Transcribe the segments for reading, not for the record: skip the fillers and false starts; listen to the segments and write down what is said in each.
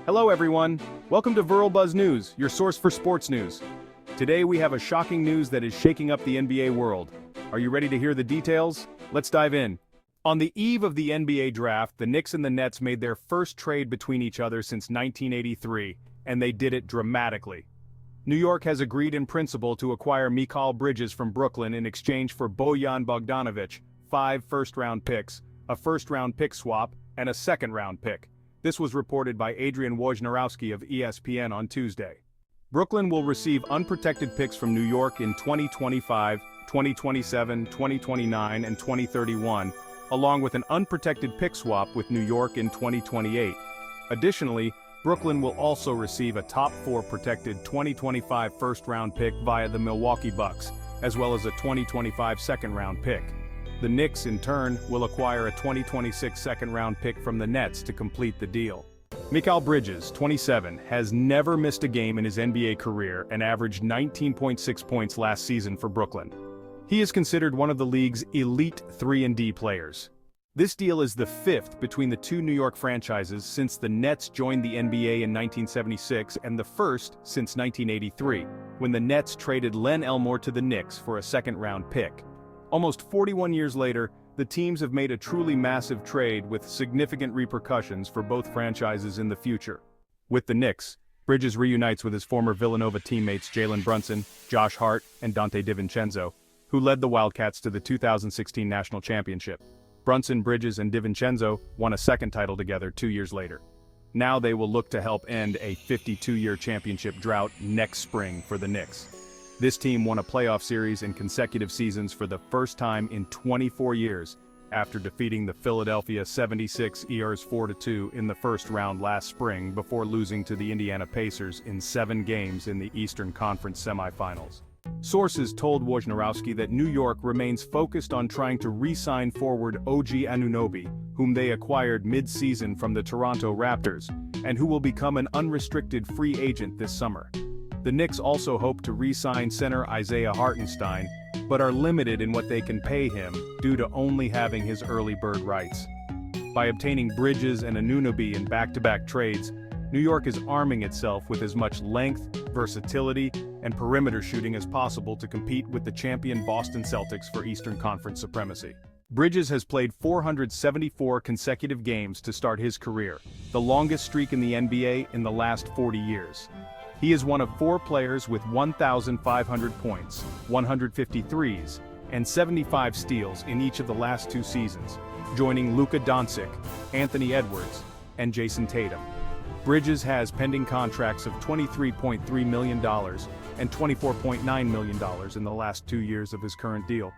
Hello everyone, welcome to Buzz News, your source for sports news. Today we have a shocking news that is shaking up the NBA world. Are you ready to hear the details? Let's dive in. On the eve of the NBA draft, the Knicks and the Nets made their first trade between each other since 1983, and they did it dramatically. New York has agreed in principle to acquire Mikal Bridges from Brooklyn in exchange for Bojan Bogdanovic, 5 first-round picks, a first-round pick swap, and a second-round pick. This was reported by Adrian Wojnarowski of ESPN on Tuesday. Brooklyn will receive unprotected picks from New York in 2025, 2027, 2029, and 2031, along with an unprotected pick swap with New York in 2028. Additionally, Brooklyn will also receive a top 4 protected 2025 first-round pick via the Milwaukee Bucks, as well as a 2025 second-round pick. The Knicks, in turn, will acquire a 2026 second-round pick from the Nets to complete the deal. Mikal Bridges, 27, has never missed a game in his NBA career and averaged 19.6 points last season for Brooklyn. He is considered one of the league's elite 3-and-D players. This deal is the 5th between the two New York franchises since the Nets joined the NBA in 1976 and the first since 1983, when the Nets traded Len Elmore to the Knicks for a second-round pick. Almost 41 years later, the teams have made a truly massive trade with significant repercussions for both franchises in the future. With the Knicks, Bridges reunites with his former Villanova teammates Jalen Brunson, Josh Hart, and Dante DiVincenzo, who led the Wildcats to the 2016 national championship. Brunson, Bridges, and DiVincenzo won a second title together 2 years later. Now they will look to help end a 52-year championship drought next spring for the Knicks. This team won a playoff series in consecutive seasons for the first time in 24 years, after defeating the Philadelphia 76ers 4-2 in the first round last spring before losing to the Indiana Pacers in 7 games in the Eastern Conference semifinals. Sources told Wojnarowski that New York remains focused on trying to re-sign forward OG Anunoby, whom they acquired mid-season from the Toronto Raptors, and who will become an unrestricted free agent this summer. The Knicks also hope to re-sign center Isaiah Hartenstein, but are limited in what they can pay him due to only having his early bird rights. By obtaining Bridges and Anunoby in back-to-back trades, New York is arming itself with as much length, versatility, and perimeter shooting as possible to compete with the champion Boston Celtics for Eastern Conference supremacy. Bridges has played 474 consecutive games to start his career, the longest streak in the NBA in the last 40 years. He is one of 4 players with 1,500 points, 150 threes, and 75 steals in each of the last 2 seasons, joining Luka Doncic, Anthony Edwards, and Jason Tatum. Bridges has pending contracts of $23.3 million and $24.9 million in the last 2 years of his current deal.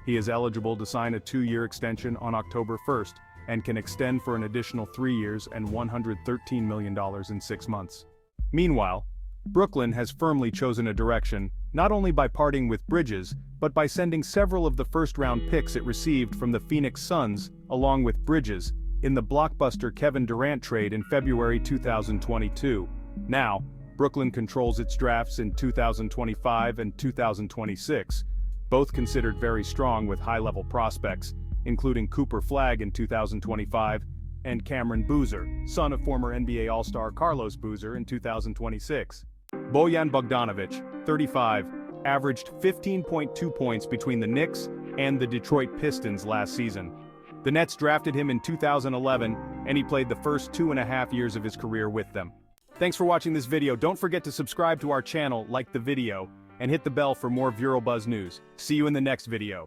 He is eligible to sign a 2-year extension on October 1st and can extend for an additional 3 years and $113 million in 6 months. Meanwhile, Brooklyn has firmly chosen a direction, not only by parting with Bridges, but by sending several of the first-round picks it received from the Phoenix Suns, along with Bridges, in the blockbuster Kevin Durant trade in February 2022. Now, Brooklyn controls its drafts in 2025 and 2026, both considered very strong with high-level prospects, including Cooper Flagg in 2025, and Cameron Boozer, son of former NBA All-Star Carlos Boozer in 2026. Bojan Bogdanovic, 35, averaged 15.2 points between the Knicks and the Detroit Pistons last season. The Nets drafted him in 2011, and he played the first 2.5 years of his career with them. Thanks for watching this video. Don't forget to subscribe to our channel, like the video, and hit the bell for more Buzz news. See you in the next video.